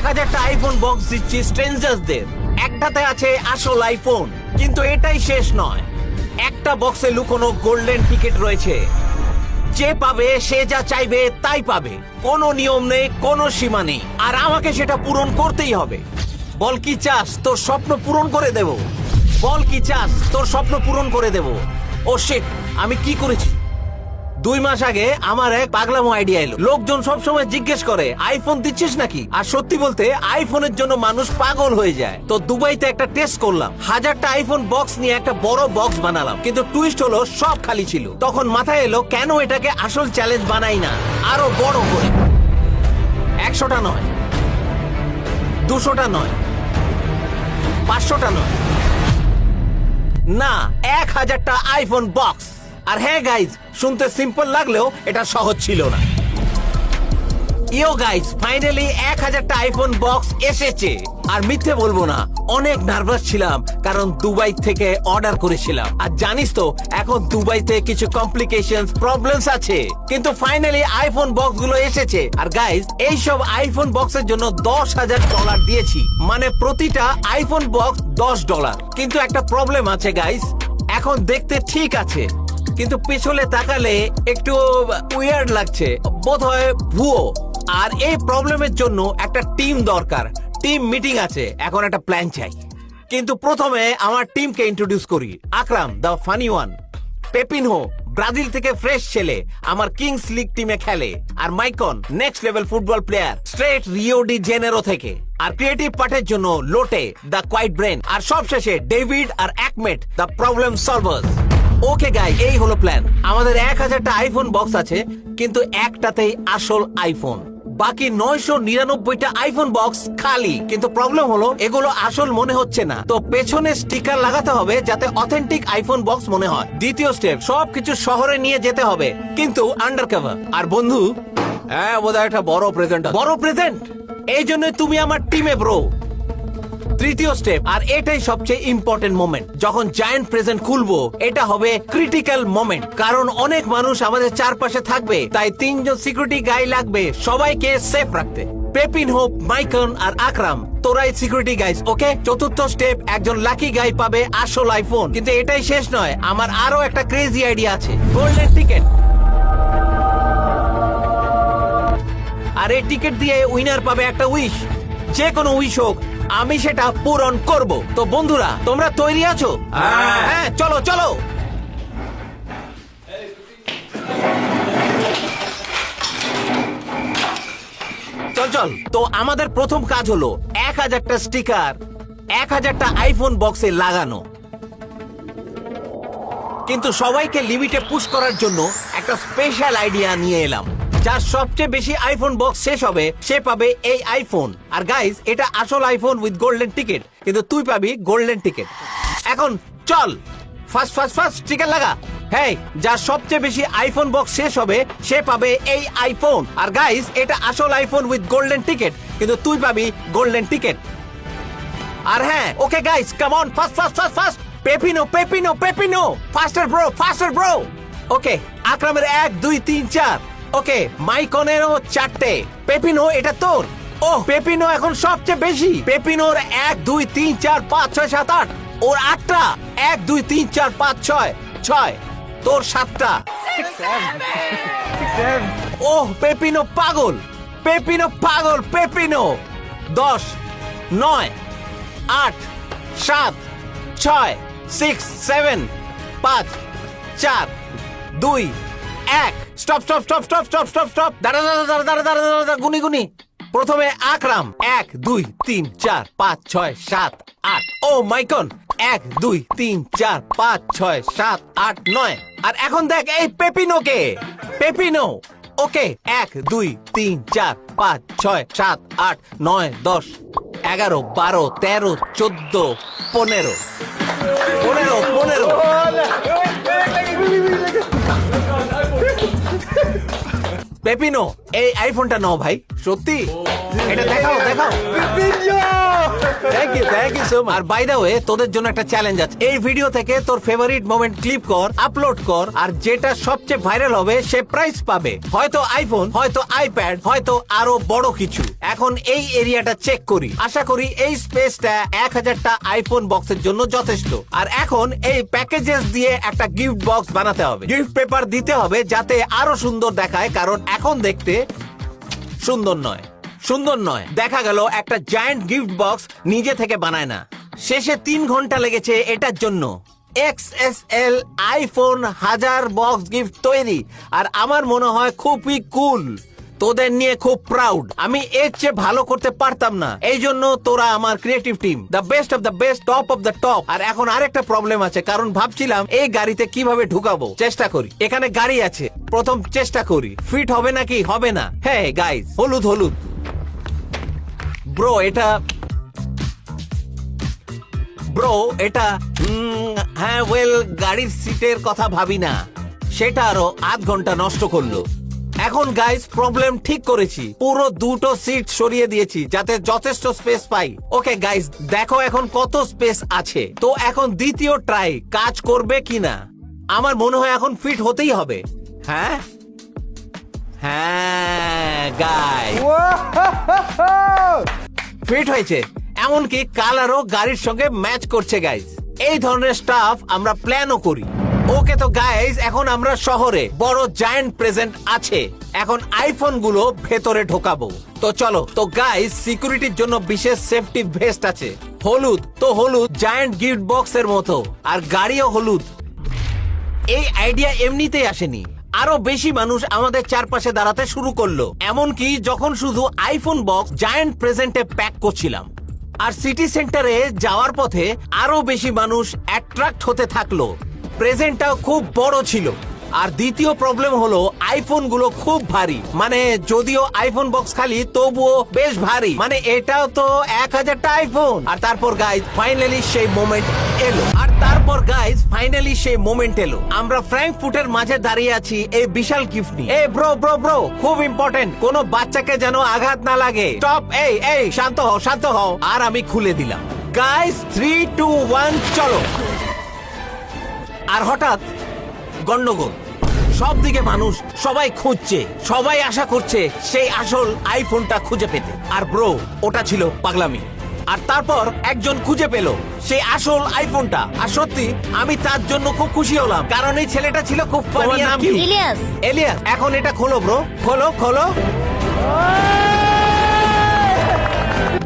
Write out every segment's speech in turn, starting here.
1000টা iPhone box দিচ্ছি স্ট্রেঞ্জার্সদের। একটাতে আছে আসল আইফোন, কিন্তু এটাই শেষ নয়। একটা বক্সে লুকোনো গোল্ডেন টিকিট রয়েছে। যে পাবে সে যা চাইবে তাই পাবে, কোনো নিয়ম নেই, কোনো সীমা নেই, আর আমাকে সেটা পূরণ করতেই হবে। বল কি চাস, তোর স্বপ্ন পূরণ করে দেব। বল কি চাস, তোর স্বপ্ন পূরণ করে দেব। ও শিট, আমি কি করেছি? 2 মাস আগে আমার এক পাগলামো আইডিয়া এলো। লোকজন সবসময় জিজ্ঞেস করে আইফোন দিচ্ছিস নাকি, আর সত্যি বলতে আইফোনের জন্য মানুষ পাগল হয়ে যায়। তো দুবাইতে একটা টেস্ট করলাম, 1000টা আইফোন বক্স নিয়ে একটা বড় বক্স বানালাম, কিন্তু টুইস্ট হলো সব খালি ছিল। তখন মাথায় এলো কেন এটাকে আসল চ্যালেঞ্জ বানাই না আরো বড় করে। 100টা নয়, 200টা নয়, 500টা নয়, না 1000টা আইফোন বক্স। আর হ্যাঁ গাইজ, শুনতে সিম্পল লাগলেও এটা সহজ ছিল না। ইয়ো গাইজ, ফাইনালি 1000টা আইফোন বক্স এসেছে। আর মিথ্যে বলবো না, অনেক নার্ভাস ছিলাম, কারণ দুবাই থেকে অর্ডার করেছিলাম। আর জানিস তো এখন দুবাইতে কিছু কমপ্লিকেশনস, প্রবলেমস আছে, কিন্তু ফাইনালি আইফোন বক্স গুলো এসেছে। আর গাইজ, এইসব আইফোন বক্সের জন্য $10,000 দিয়েছি, মানে প্রতিটা আইফোন বক্স $10। কিন্তু একটা প্রবলেম আছে গাইজ, এখন দেখতে ঠিক আছে, কিন্তু পিছনে তাকালে একটু উইয়ার্ড লাগছে, বোধহয় ভুয়ো। আর এই প্রবলেমের জন্য একটা টিম দরকার, টিম মিটিং আছে, এখন একটা প্ল্যান চাই। কিন্তু প্রথমে আমার টিমকে ইন্ট্রোডিউস করি। Akram, the funny one. Pepinho, Brazil থেকে ফ্রেশ ছেলে, আমার কিংস লিগ টিমে খেলে। আর Maicon, next level football player, straight Rio de Janeiro থেকে। আর ক্রিয়েটিভ পার্টের জন্য লোটে, দ্য কোয়াইট ব্রেন। আর সবশেষে ডেভিড আর একমেট, the problem solvers. Okay guy, এই হলো প্ল্যান। আমাদের 1000টা আইফোন বক্স আছে, কিন্তু একটাতেই আসল আইফোন। বাকি 999টা আইফোন বক্স খালি। কিন্তু প্রবলেম হলো এগুলো আসল মনে হচ্ছে না, তো পেছনে স্টিকার লাগাতে হবে যাতে অথেন্টিক আইফোন বক্স মনে হয়। দ্বিতীয় স্টেপ, সবকিছু শহরে নিয়ে যেতে হবে, কিন্তু আন্ডার কভার। আর বন্ধু, হ্যাঁ বোধহয় একটা বড় প্রেজেন্ট। বড় প্রেজেন্ট, এই জন্য তুমি আমার টিমে ব্রো। তৃতীয় স্টেপ, আর এটাই সবচেয়ে ইম্পর্টেন্ট মোমেন্ট, যখন জায়ান্ট প্রেজেন্ট খুলবো এটা হবে ক্রিটিক্যাল মোমেন্ট, কারণ অনেক মানুষ আমাদের চারপাশে থাকবে, তাই 3 জন সিকিউরিটি গাই লাগবে সবাইকে সেফ রাখতে। পেপিন হোপ, মাইকন আর আকরাম, তোরাই সিকিউরিটি গাইস, ওকে? চতুর্থ স্টেপ, একজন লাকি গাই পাবে আসল আইফোন। কিন্তু এটাই শেষ নয়, আমার আরো একটা ক্রেজি আইডিয়া আছে, গোল্ডেন টিকেট। আর এই টিকিট দিয়ে উইনার পাবে একটা উইশ, যে কোনো উইশ হোক, আমি সেটা পূরণ করব। তো বন্ধুরা, তোমরা তৈরি আছো? হ্যাঁ, চলো চলো। চল চল। তো আমাদের প্রথম কাজ হলো 1000টা স্টিকার 1000টা আইফোন বক্সে লাগানো। কিন্তু সবাইকে লিমিটে পুশ করার জন্য একটা স্পেশাল আইডিয়া নিয়ে এলাম। যার সবচেয়ে বেশি আইফোন বক্স শেষ হবে সে পাবে এই আইফোন। আর গাইজ, এটা আসল আইফোন উইথ গোল্ডেন টিকিট, কিন্তু তুই পাবি গোল্ডেন টিকিট। এখন চল, ফার্স্ট স্টিকার লাগা। হ্যাঁ, যার সবচেয়ে বেশি আইফোন বক্স শেষ হবে সে পাবে এই আইফোন। আর গাইজ, এটা আসল আইফোন উইথ গোল্ডেন টিকিট, কিন্তু তুই পাবি গোল্ডেন টিকিট। আর হ্যাঁ, okay guys, come on, fast. Pepino, faster bro. Okay, আকরামের 1 2 3 4। ওকে, মাইকনেরও 4টে। পেপিনো, এটা তোর। ও, পেপিনো এখন সবচেয়ে বেশি। পেপিনোর 1 2 3 4 5 6 7 8, ওর 8টা। 1 2 3 4 5 6, তোর 7টা। ওহ, পেপিনো পাগল। 10 9 8 7 6 6 7 5 4 2 1। স্টপ। দাঁড়া, গুনি। প্রথমে আকরাম, 1 2 3 4 5 6 7 8। ও মাইকন, 1 2 3 4 5 6 7 8 9। আর এখন দেখ এই পেপিনোকে। পেপিনো, ওকে, 1 2 3 4 5 6 7 8 9 10 11 12 13 14 15। পেপিনো, এই আইফোনটা নাও ভাই। সত্যি? এটা দেখাও। Thank you so much. আর বাই দ্য ওয়ে, তোদের জন্য একটা চ্যালেঞ্জ আছে। এই ভিডিও থেকে তোর ফেভারিট মোমেন্ট ক্লিপ কর, আপলোড কর, আর যেটা সবচেয়ে ভাইরাল হবে সে প্রাইজ পাবে। হয়তো আইফোন, হয়তো আইপ্যাড, হয়তো আরো বড় কিছু। এখন এই এরিয়াটা চেক করি। আশা করি এই স্পেসটা 1000টা আইফোন বক্সের জন্য যথেষ্ট। আর এখন এই প্যাকেজেস দিয়ে একটা গিফট বক্স বানাতে হবে। গিফট পেপার দিতে হবে যাতে আরো সুন্দর দেখায়, কারণ এখন দেখতে সুন্দর নয়। দেখা গেল একটা জায়ান্ট গিফট বক্স নিজে থেকে বানায় না। শেষে 3 ঘন্টা লেগেছে এটার জন্য। XSL আইফোন 1000 বক্স গিফট তৈরি। আর আমার মনে হয় খুবই কুল। তোদের নিয়ে খুব প্রাউড। আমি এর চেয়ে ভালো করতে পারতাম না। এই জন্য তোরা আমার creative team, the best of the best, top of the top. আর এখন আরেকটা প্রবলেম আছে, কারণ ভাবছিলাম এই গাড়িতে কিভাবে ঢুকাবো। চেষ্টা করি। এখানে গাড়ি আছে, প্রথম চেষ্টা করি। ফিট হবে নাকি হবে না। হ্যাঁ গাইস, হলুদ ব্রো, এটা হ্যাঁ ওয়েল, গাড়ির সিটের কথা ভাবি না। সেটা আরো আধ ঘন্টা নষ্ট করলো। এখন গাইস প্রবলেম ঠিক করেছি। পুরো 2টো সিট সরিয়ে দিয়েছি যাতে যথেষ্ট স্পেস পাই। ওকে গাইস, দেখো এখন কত স্পেস আছে। তো এখন দ্বিতীয় ট্রাই কাজ করবে কিনা। আমার মনে হয় এখন ফিট হতেই হবে। হ্যাঁ গাইস, ফিট হয়েছে। এমনকি কালারও গাড়ির সঙ্গে ম্যাচ করছে গাইস। এই ধরনের স্টাফ আমরা প্ল্যানও করি। ওকে তো গাইস, এখন আমরা শহরে বড় জায়ান্ট প্রেজেন্ট আছে। এখন আইফোন গুলো ভেতরে ঢোকাবো। তো চলো। তো গাইস, সিকিউরিটির জন্য বিশেষ সেফটি ভেস্ট আছে। হলুদ জায়ান্ট গিফট বক্সের মতো। আর গাড়িও হলুদ। এই আইডিয়া এমনিতেই আসেনি। আরো বেশি মানুষ আমাদের চারপাশে দাঁড়াতে শুরু করলো। এমনকি যখন শুধু আইফোন বক্স জায়ান্ট প্রেজেন্টে প্যাক করছিলাম। আর সিটি সেন্টারে যাওয়ার পথে আরো বেশি মানুষ অ্যাট্রাক্ট হতে থাকলো। প্রেজেন্টটাও খুব বড় ছিল। আর দ্বিতীয় প্রবলেম হলো আইফোন গুলো খুব ভারী। মানে যদিও আইফোন বক্স খালি, তবুও বেশ ভারী। মানে এটাও তো 1000টা আইফোন। আর তারপর গাইজ ফাইনালি সেই মোমেন্ট এলো। আমরা ফ্র্যাঙ্কফুটের মাঝে দাঁড়িয়ে আছি এই বিশাল গিফট নিয়ে। এই ব্রো, খুব ইম্পর্টেন্ট, কোনো বাচ্চাকে যেন আঘাত না লাগে। স্টপ, এই শান্ত হও। আর আমি খুলে দিলাম। গাইজ 3, 2, 1 চলো। আর হঠাৎ গন্ডগোল। সব দিকে মানুষ, সবাই খুঁজছে, সবাই আশা করছে সেই আসল আইফোনটা খুঁজে পেতে। আর ব্রো, ওটা ছিল পাগলামি। আর তারপর একজন খুঁজে পেল সেই আসল আইফোনটা। আর সত্যি আমি তার জন্য খুব খুশি হলাম, কারণ এই ছেলেটা ছিল খুব ফানি। নাম কি? এলিয়াস। এখন এটা খোলো ব্রো, খোলো।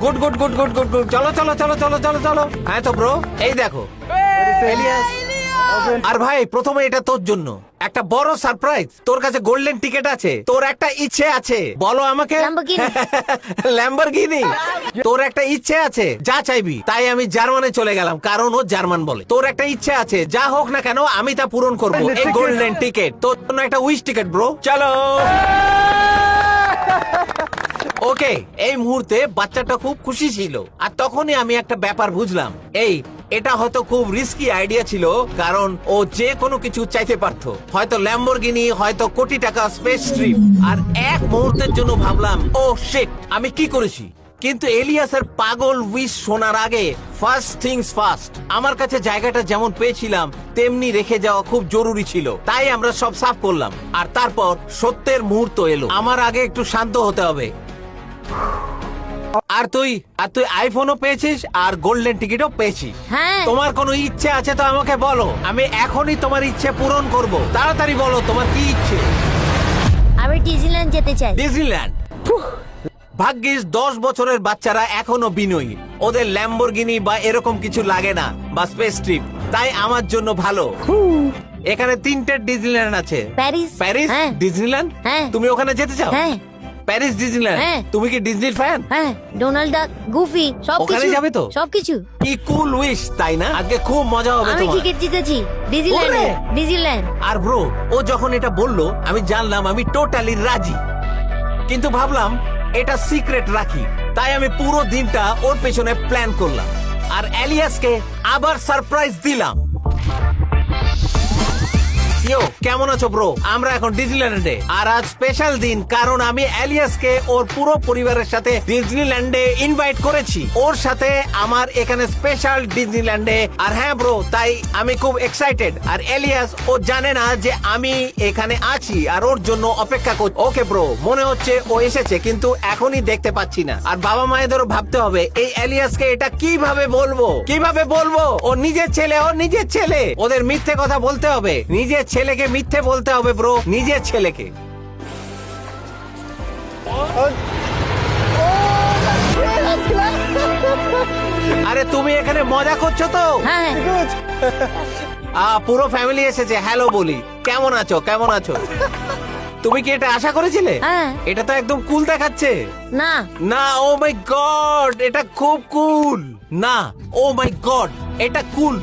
গুড। চলো। হ্যাঁ তো ব্রো, এই দেখো এলিয়াস। আর ভাই, প্রথমে এটা তোর জন্য একটা বড় সারপ্রাইজ। তোর কাছে গোল্ডেন টিকেট আছে। তোর একটা ইচ্ছে আছে, বলো আমাকে। ল্যাম্বরগিনি। তোর একটা ইচ্ছে আছে, যা চাইবি। তাই আমি জার্মানে চলে গেলাম, কারণ ও জার্মান বলে। তোর একটা ইচ্ছে আছে, যা হোক না কেন আমি তা পূরণ করবো। এই গোল্ডেন টিকেট তোর জন্য একটা উইশ টিকেট ব্রো। চলো। ওকে, এই মুহূর্তে বাচ্চাটা খুব খুশি ছিল। আর তখনই আমি একটা ব্যাপার বুঝলাম। এটা হয়তো খুব রিস্কি আইডিয়া ছিল, কারণ ও যে কোনো কিছু চাইতে পারতো। হয়তো ল্যাম্বরগিনি, হয়তো কোটি টাকা স্পেস ট্রিপ। আর এক মুহূর্তের জন্য ভাবলাম, ও শিট, আমি কি করেছি। কিন্তু এলিয়াসের পাগল উইশ শোনার আগে ফার্স্ট থিংস ফার্স্ট, আমার কাছে জায়গাটা যেমন পেয়েছিলাম তেমনি রেখে যাওয়া খুব জরুরি ছিল। তাই আমরা সব সাফ করলাম। আর তারপর সত্যের মুহূর্ত এলো। আমার আগে একটু শান্ত হতে হবে। আর তুই আইফোনও পেয়েছিস আর গোল্ডেন টিকিটও পেয়েছিস। হ্যাঁ। তোমার কোনো ইচ্ছে আছে তো আমাকে বলো, আমি এখনই তোমার ইচ্ছে পূরণ করব। তাড়াতাড়ি বলো তোমার কি ইচ্ছে। আমি ডিজনিল্যান্ড যেতে চাই। ডিজনিল্যান্ড। ভাগ্যিস 10 বছরের বাচ্চারা এখনো বিনয়ী। ওদের ল্যাম্বরগিনি বা এরকম কিছু লাগে না, বা স্পেস ট্রিপ। তাই আমার জন্য ভালো। এখানে 3টে ডিজনিল্যান্ড আছে। প্যারিস। হ্যাঁ। ডিজনিল্যান্ড। হ্যাঁ। তুমি ওখানে যেতে চাও? হ্যাঁ। Paris Disneyland. হ্যাঁ। তুমি কি ডিজনির ফ্যান? হ্যাঁ, ডোনাল্ড ডাক, গুফি, সবকিছু। ওখানে যাবে তো? সবকিছু। কি কুল উইশ, তাই না? আজকে খুব মজা হবে আমি তোমার। টিকিট জিতেছি ডিজনিল্যান্ড। আর ব্রো, ও যখন এটা বললো আমি জানলাম আমি টোটালি রাজি। কিন্তু ভাবলাম এটা সিক্রেট রাখি। তাই আমি পুরো দিনটা ওর পেছনে প্ল্যান করলাম। আর এলিয়াসকে আবার সারপ্রাইজ দিলাম। ইয়ো কেমন আছো ব্রো? আমরা এখন ডিজনিল্যান্ডে, আর আজ স্পেশাল দিন কারণ আমি এলিয়াসকে ওর পুরো পরিবারের সাথে ডিজনিল্যান্ডে ইনভাইট করেছি। ওর সাথে আমার এখানে স্পেশাল ডিজনিল্যান্ডে। আর হ্যাঁ ব্রো, তাই আমি খুব এক্সাইটেড। আর এলিয়াস ও জানে না যে আমি এখানে আছি আর ওর জন্য অপেক্ষা করছি। ওকে ব্রো, মনে হচ্ছে ও এসেছে কিন্তু এখনই দেখতে পাচ্ছি না। আর বাবা মায়েদেরও ভাবতে হবে এই এলিয়াসকে এটা কিভাবে বলবো। ও নিজের ছেলে, ওদের মিথ্যে কথা বলতে হবে। নিজের ছেলেকে মিথ্যে বলতে হবে ব্রো, নিজের ছেলেকে। আরে তুমি এখানে মজা করছো তো? হ্যাঁ পুরো ফ্যামিলি এসেছে। হ্যালো বলি, কেমন আছো? তুমি কি এটা আশা করেছিলে? হ্যাঁ। এটা তো একদম কুল দেখাচ্ছে। না না, ও মাই গড, এটা খুব কুল। না, ও মাই গড, এটা কুল।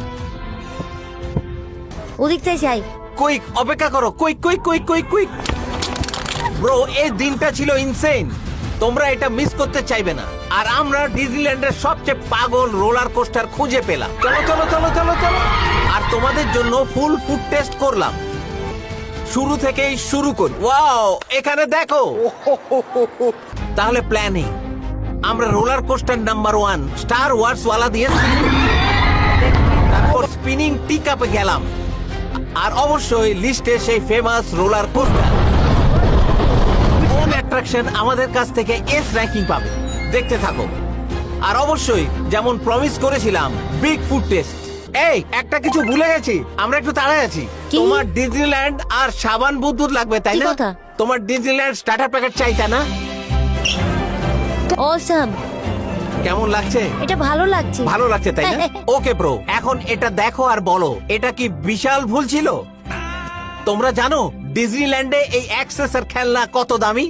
ওদিকটাই চাই। কুইক, অপেক্ষা করো, কুইক। ব্রো, এই দিনটা ছিল ইনসেন। তোমরা এটা মিস করতে চাইবে না। আর আমরা ডিজনিল্যান্ডের সবচেয়ে পাগল রোলার কোস্টার খুঁজে পেলাম। চলো। আর তোমাদের জন্য ফুল ফুড টেস্ট করলাম। শুরু থেকেই শুরু করি। ওয়াও, এখানে দেখো। তাহলে প্ল্যানিং, আমরা roller coaster number 1 Star Wars ওয়ালা দিয়ে শুরু করি। তারপর স্পিনিং টি কাপে গেলাম। আর অবশ্যই লিস্টে সেই ফেমাস রোলার কোস্টার। কোন অ্যাট্রাকশন আমাদের কাছ থেকে এস র্যাঙ্কিং পাবে দেখতে থাকো। আর অবশ্যই যেমন প্রমিস করেছিলাম, বিগ ফুড টেস্ট। এই একটা কিছু ভুলে গেছি, আমরা একটু তাড়ায় আছি। কি? তোমার ডিজনিল্যান্ড আর সাবান বুদবুদ লাগবে তাই কি না? কথা? তোমার ডিজনিল্যান্ড স্টার্টার প্যাকেট চাই তাই না? অসাম, কেমন লাগছে? এটা ভালো লাগছে। ভালো লাগছে তাই না? ওকে ব্রো, এখন এটা দেখো আর বলো এটা কি বিশাল ভুল ছিল? তোমরা জানো ডিজনিল্যান্ডে এই অ্যাক্সেসর খেলনা কত দামি?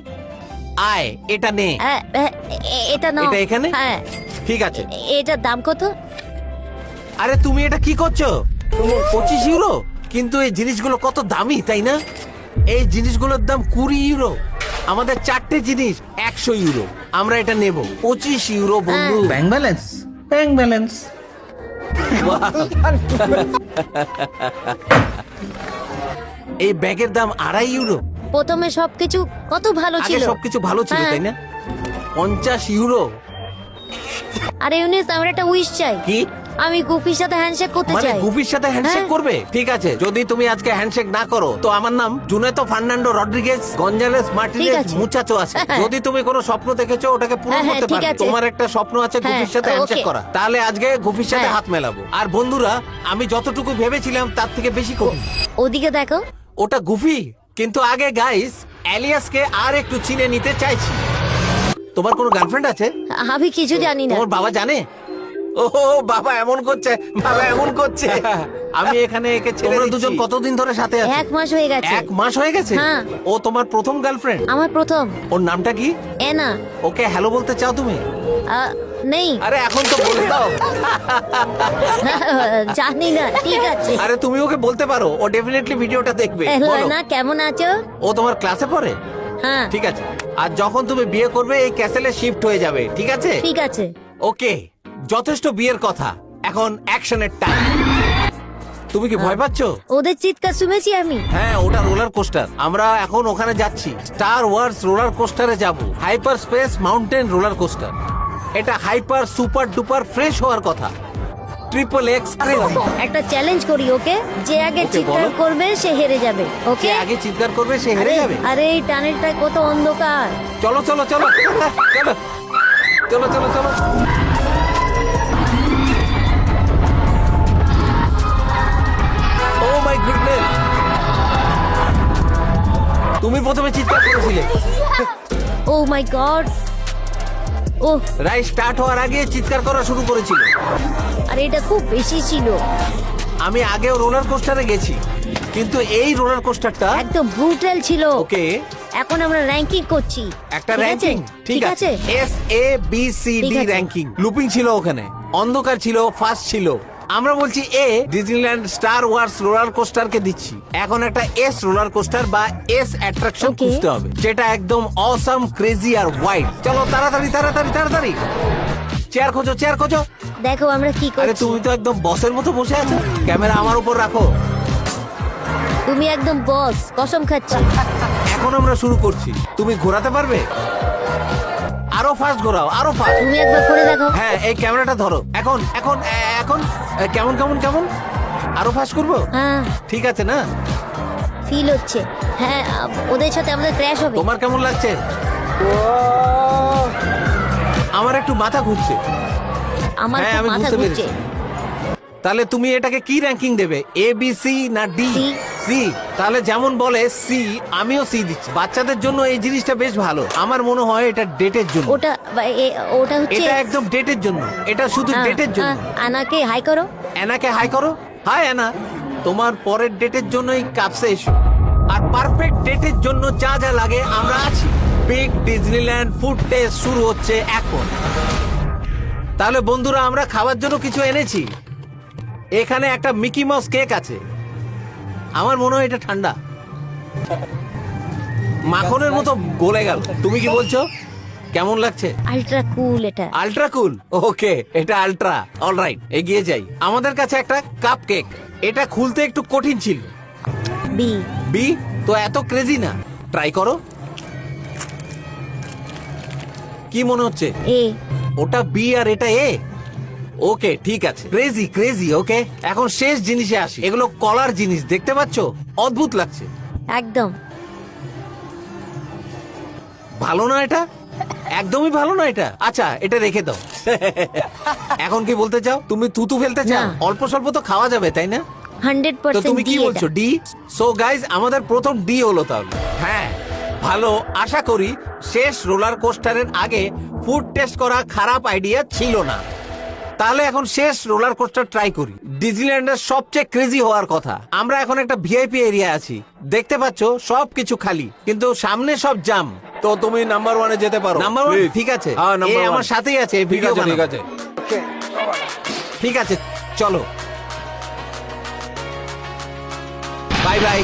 আয় এটা নে। এটা নাও। এটা এখানে? হ্যাঁ। ঠিক আছে। এটার দাম কত? আরে তুমি এটা কি করছো? 25 ইউরো? কিন্তু এই জিনিসগুলো কত দামি তাই না? এই জিনিসগুলোর দাম 20 ইউরো। আমাদের 4টে জিনিস 100 ইউরো। আমরা এটা নেব 25 ইউরো বন্ধু। Bank balance. এই ব্যাগের দাম 2.5 ইউরো। প্রথমে সবকিছু কত ভালো আগে ছিল। সবকিছু ভালো ছিল হ্যাঁ। তাই না? 50 ইউরো। আরে ইউনিস, আমার একটা উইশ চাই। কি? আমি গুপির সাথে হ্যান্ডশেক করতে মানে চাই। গুপির সাথে হ্যান্ডশেক হ্যাঁ। করবে? ঠিক আছে, যদি তুমি আজকে হ্যান্ডশেক না করো তো আমার নাম জুনেতো ফার্নান্ডো রড্রিগেজ গঞ্জালেস ঠিক মার্টিনেজ আছে। মুচাচো আছে। হ্যাঁ। যদি তুমি কোনো স্বপ্ন দেখেছো ওটাকে পূরণ হ্যাঁ, করতে ঠিক পারো। আছে। তোমার একটা স্বপ্ন আছে গুপির সাথে হ্যাঁ, হ্যান্ডশেক ওকে। করা, তাহলে আজকে গুপির সাথে হ্যাঁ। হাত মেলাবো। আর বন্ধুরা, আমি যতটুকু ভেবেছিলাম তার থেকে বেশি করি। ওদিকে দেখো। ওটা গুফি, কিন্তু আগে গাইস এলিয়াসকে আর একটু চিনে নিতে চাইছি। তোমার কোনো গার্লফ্রেন্ড আছে? আমি কিছু জানি না। তোমার বাবা জানে? ওহো, বাবা এমন করছে। আমি এখানে একে ছেড়ে দিচ্ছি। তোমরা দুজন কতদিন ধরে সাথে আছো? 1 মাস হয়ে গেছে। 1 মাস হয়ে গেছে? হ্যাঁ। ও তোমার প্রথম গার্লফ্রেন্ড? আমার প্রথম। ওর নামটা কি? এনা। ওকে হ্যালো বলতে চাও তুমি? নেই। আরে এখন তো বলে দাও। জানি না। ঠিক আছে। আরে তুমি ওকে বলতে পারো, ও ডেফিনেটলি ভিডিওটা দেখবে। বলো। না, কেমন আছো? ও তোমার ক্লাসে পড়ে? হ্যাঁ। ঠিক আছে। আর যখন তুমি বিয়ে করবে এই ক্যাসেলে শিফট হয়ে যাবে, ঠিক আছে? ঠিক আছে। ওকে, যথেষ্ট বিয়ের কথা, এখন অ্যাকশনের টাইম। তুমি কি ভয় পাচ্ছো? ওদের চিৎকার শুনেছি আমি। হ্যাঁ, ওটা রোলার কোস্টার। আমরা এখন ওখানে যাচ্ছি। স্টার ওয়ার্স রোলার কোস্টারে যাব। Hyper space mountain roller coaster. এটা হাইপার সুপার ডুপার ফ্রেশ হওয়ার কথা। Triple x crazy. একটা চ্যালেঞ্জ করি, ওকে? যে আগে ওকে, চিৎকার বলো। করবে সে হেরে যাবে। যে ওকে? আগে চিৎকার করবে সে হেরে যাবে। আরে এই টানেলটা কত অন্ধকার। চলো চলো চলো চলো চলো চলো চলো। ও মাই গুডনেস, তুমি প্রথমে চিৎকার করেছিলে। ও মাই গড। ও, রাইড স্টার্ট হওয়ার আগে চিৎকার করা শুরু করেছিল। আরে এটা খুব বেশি ছিল। আমি আগেও রোলার কোস্টারে গেছি, কিন্তু এই রোলার কোস্টারটা একদম ব্রুটাল ছিল। ওকে। এখন আমরা র্যাঙ্কিং করছি। একটা ঠিক আছে? র্যাঙ্কিং, ঠিক আছে। এস এ বি সি ঠিক ডি আছে। র্যাঙ্কিং। লুপিং ছিল ওখানে, অন্ধকার ছিল, ফার্স্ট ছিল। আমরা বলছি এ Disneyland Star Wars roller coaster কে দিচ্ছি। এখন একটা এস রোলার কোস্টার বা এস অ্যাট্রাকশন Okay. খুঁজতে হবে, যেটা একদম অসাম, ক্রেজি আর ওয়াইড। চলো তাড়াতাড়ি তাড়াতাড়ি তাড়াতাড়ি। চেয়ার খোঁজো, চেয়ার খোঁজো। দেখো আমরা কি আরে করছি। তুমি তো একদম বসের মতো বসে আছো। ক্যামেরা আমার উপর রাখো। তুমি একদম বস, কসম খাচ্ছি। এখন আমরা শুরু করছি। তুমি ঘোরাতে পারবে? আরো ফাস্ট ঘোরাও, আরো ফাস্ট। তুমি একবার করে দেখো। হ্যাঁ, এই ক্যামেরাটা ধরো। এখন এখন এখন কেমন কেমন কেমন? আরো ফাস্ট করবো? হ্যাঁ, ঠিক আছে না? ফিল হচ্ছে। হ্যাঁ, ওদের সাথে আমাদের ক্র্যাশ হবে। তোমার কেমন লাগছে? আমার একটু মাথা ঘুরছে। আমার হ্যাঁ, খুব আমি মাথা বুঝতে ঘুরছে। পেরেছি। তাহলে তুমি এটাকে কি র্যাঙ্কিং দেবে? এ বি সি না ডি? C। সি। তাহলে যেমন বলে সি, আমিও সি দিচ্ছি। বাচ্চাদের জন্য এই জিনিসটা বেশ ভালো। আমার মনে হয় এটা ডেটের জন্য। ওটা হচ্ছে এটা একদম ডেটের জন্য। এটা শুধু ডেটের জন্য। আনাকে হাই করো। অ্যানাকে হাই করো। হাই অ্যানা, তোমার পরের ডেটের জন্য এই কাপসে এসো। আর পারফেক্ট ডেটের জন্য যা যা লাগে আমরা আছি। বিগ ডিজনিল্যান্ড ফুড টেস্ট শুরু হচ্ছে এখন। তাহলে বন্ধুরা, আমরা খাবার জন্য কিছু এনেছি। এখানে একটা মিকি মাউস কেক আছে। আমার মনে হয় এটা ঠান্ডা, মাখনের মতো গলে গেল। তুমি কি বলছো? কেমন লাগছে? আল্ট্রা কুল এটা। আল্ট্রা কুল। ওকে, এটা আল্ট্রা। অলরাইট, এগিয়ে যাই। আমাদের কাছে একটা কাপ কেক। এটা খুলতে একটু কঠিন ছিল। বি। বি তো এত ক্রেজি না। ট্রাই করো। কি মনে হচ্ছে? এ। ওটা বি আর এটা এ। ওকে, ঠিক আছে। Crazy crazy. ওকে, এখন শেষ জিনিসে আসি। এগুলো কলার জিনিস, দেখতে পাচ্ছো? অদ্ভুত লাগছে। একদম ভালো না এটা? একদমই ভালো না এটা। আচ্ছা, এটা রেখে দাও। এখন কি বলতে চাও? তুমি থুতু ফেলতে চাও? না। অল্প স্বল্প তো খাওয়া যাবে, তাই না? 100% তো তুমি কি ডি এটা। বলছো? ডি? সো গাইজ, আমাদের প্রথম ডি হলো তাহলে। হ্যাঁ, ভালো। আশা করি শেষ রোলার কোস্টারের আগে ফুড টেস্ট করা খারাপ আইডিয়া ছিল না। তাহলে এখন শেষ রোলার কোস্টার ট্রাই করি। ডিজনিল্যান্ডের সবচেয়ে ক্রেজি হওয়ার কথা। আমরা এখন একটা ভিআইপি এরিয়া আছি। দেখতে পাচ্ছো সবকিছু খালি, কিন্তু সামনে সব জাম। তো তুমি নাম্বার ওয়ানে যেতে পারো। Number one? Please. ঠিক আছে। হ্যাঁ, এ নাম্বার ওয়ান। আমার সাথেই আছে, ঠিক ভিডিও আছে, ঠিক বানাবো। আছে। ঠিক আছে, চলো। Bye bye.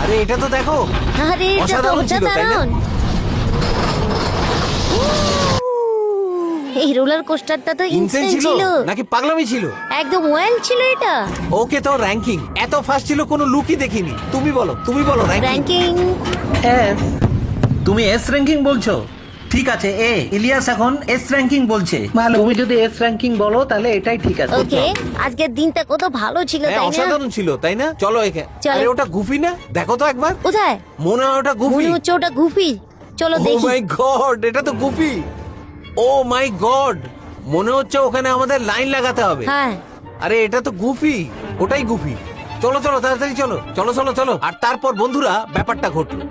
আরে এটা তো দেখো, আরে এটা তো অসাধারণ ছিল, তাই না? অসাধারণ। এই রোলার কোস্টারটা তো ইনসেন ইনস্ট্যান্ট ছিল ছিল। নাকি পাগলামি ছিল? একদম ওয়েল ছিল এটা। ওকে, তো র্যাঙ্কিং এত ফাস্ট ছিল, কোনো লুকই দেখিনি। তুমি বলো, তুমি বলো র্যাঙ্কিং। Ranking S. তুমি এস র্যাঙ্কিং বলছো? ঠিক আছে, এ। ইলিয়াস এখন এস র্যাঙ্কিং বলছে। ভালো, তুমি যদি এস র্যাঙ্কিং বলো তাহলে এটাই ঠিক আছে। ওকে। আজকের দিনটা কত ভালো ছিল, হ্যাঁ, তাই না? অসাধারণ ছিল, তাই না? চলো এখানে। চলো। আরে ওটা গুফি না? দেখো তো একবার। কোথায়? মনে হয় ওটা গুফি। মনে হচ্ছে ওটা গুফি। চলো ও দেখি। মাই গড, এটা তো গুফি। ও মাই গড, মনে হচ্ছে ওখানে আমাদের লাইন লাগাতে হবে। হ্যাঁ। আরে এটা তো গুফি, ওটাই গুফি। চলো চলো, তাড়াতাড়ি চলো, চলো চলো চলো। আর তারপর বন্ধুরা, ব্যাপারটা ঘটলো।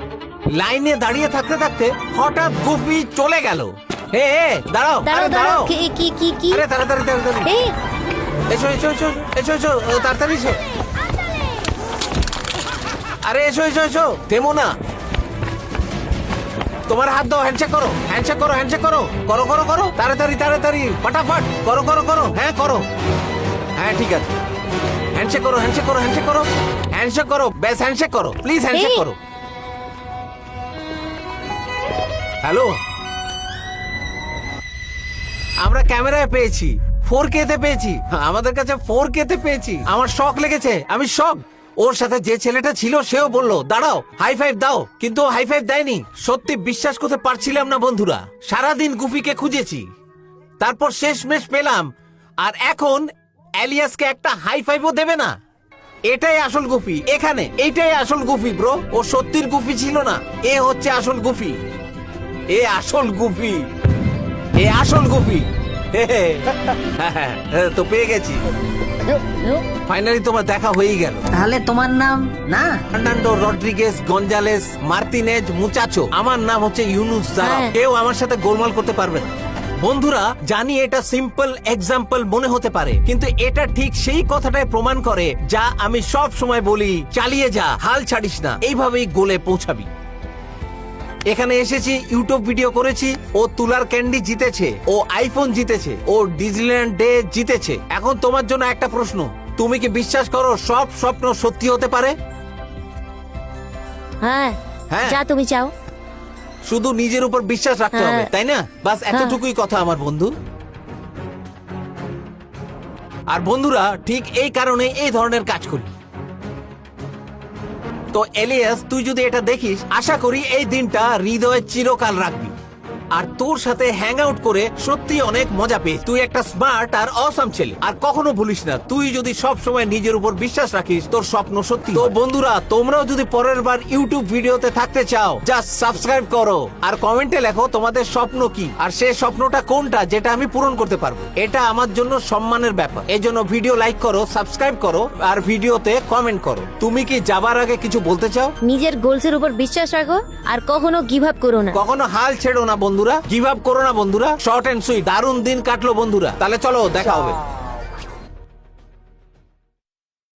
লাইনে দাঁড়িয়ে থাকতে থাকতে হঠাৎ গুফি চলে গেল। হে হে, দাঁড়াও, দাঁড়াও আরে দাঁড়াও। দাঁড়াও। কি কি কি কি? আরে তাড়াতাড়ি তাড়াতাড়ি। এই এসো এসো এসো এসো এসো, তাড়াতাড়ি এসো। আরে এসো এসো এসো, থেমো না। তোমার হাত দাও, হ্যান্ডশেক করো, হ্যান্ডশেক করো, হ্যান্ডশেক করো, করো করো করো, তাড়াতাড়ি তাড়াতাড়ি, ফটাফট করো করো করো। হ্যাঁ করো, হ্যাঁ ঠিক আছে। হ্যান্ডশেক করো, হ্যান্ডশেক করো, হ্যান্ডশেক করো, হ্যান্ডশেক করো, বেশ হ্যান্ডশেক করো, প্লিজ হ্যান্ডশেক এই। করো। হ্যালো, আমরা ক্যামেরায় পেয়েছি, 4K তে পেয়েছি। আমাদের কাছে 4K তে পেয়েছি। আমার শক লেগেছে, আমি শক। ওর সাথে যে ছেলেটা ছিল সেও বললো দাঁড়াও, হাই ফাইভ দাও, কিন্তু হাই ফাইভ দেয়নি। সত্যি বিশ্বাস করতে পারছিলাম না বন্ধুরা। সারাদিন গুফিকে খুঁজেছি, তারপর শেষমেশ পেলাম। আর এখন এলিয়াসকে একটা হাই ফাইভও দেবে না। এটাই আসল গুফি, এখানে এইটাই আসল গুফি ব্রো। ও সত্যির গুফি ছিল না, এ হচ্ছে আসল গুফি। এ আসল গুফি, এ আসল গুফি। তো পেয়ে গেছি, ফাইনালি তোমার দেখা হয়েই গেল। তাহলে তোমার নাম না? ফার্নান্ডো রড্রিগেজ গঞ্জালেস মার্তিনেজ মুচাচো। আমার নাম হচ্ছে ইউনুস জারা। হ্যাঁ। কেউ আমার সাথে গোলমাল করতে পারবে না। বন্ধুরা, জানি এটা সিম্পল এক্সাম্পল মনে হতে পারে, কিন্তু এটা ঠিক সেই কথাটাই প্রমাণ করে যা আমি সব সময় বলি, চালিয়ে যা, হাল ছাড়িস না, এইভাবেই গোলে পৌঁছাবি। এখানে এসেছি, ইউটিউব ভিডিও করেছি, ও তুলার ক্যান্ডি জিতেছে, ও আইফোন জিতেছে, ও ডিজনিল্যান্ড ডে জিতেছে। এখন তোমার জন্য একটা প্রশ্ন, তুমি কি বিশ্বাস করো সব স্বপ্ন সত্যি হতে পারে? হ্যাঁ, হ্যাঁ। যা তুমি চাও। শুধু নিজের উপর বিশ্বাস রাখতে হবে, হ্যাঁ। তাই না? বাস এতটুকুই কথা আমার বন্ধু। আর বন্ধুরা, ঠিক এই কারণে এই ধরনের কাজ করি। তো এলিয়াস, তুই যদি এটা দেখিস, আশা করি এই দিনটা হৃদয়ে চিরকাল রাখবি। আর তোর সাথে হ্যাং আউট করে সত্যি অনেক মজা পেয়ে। তুই একটা স্মার্ট আর অসাম ছেলে। আর কখনো ভুলিস না, তুই যদি সব সময় নিজের উপর বিশ্বাস রাখিস, তোর স্বপ্ন সত্যি। তো বন্ধুরা, তোমরাও যদি পরের বার ইউটিউব ভিডিওতে থাকতে চাও, জাস্ট সাবস্ক্রাইব করো আর কমেন্টে লেখো তোমাদের স্বপ্ন কি, আর সেই স্বপ্নটা কোনটা যেটা আমি পূরণ করতে পারবো। এটা আমার জন্য সম্মানের ব্যাপার। এজন্য ভিডিও লাইক করো, সাবস্ক্রাইব করো আর ভিডিওতে কমেন্ট করো। তুমি কি যাবার আগে কিছু বলতে চাও? নিজের গোলসের উপর বিশ্বাস রাখো আর কখনো গিভ আপ করো না। কখনো হাল ছেড়ো না বন্ধুরা, গিভ আপ করো না বন্ধুরা। শর্ট এন্ড সুইট, দারুণ দিন কাটলো বন্ধুরা। তাহলে চলো, দেখা হবে।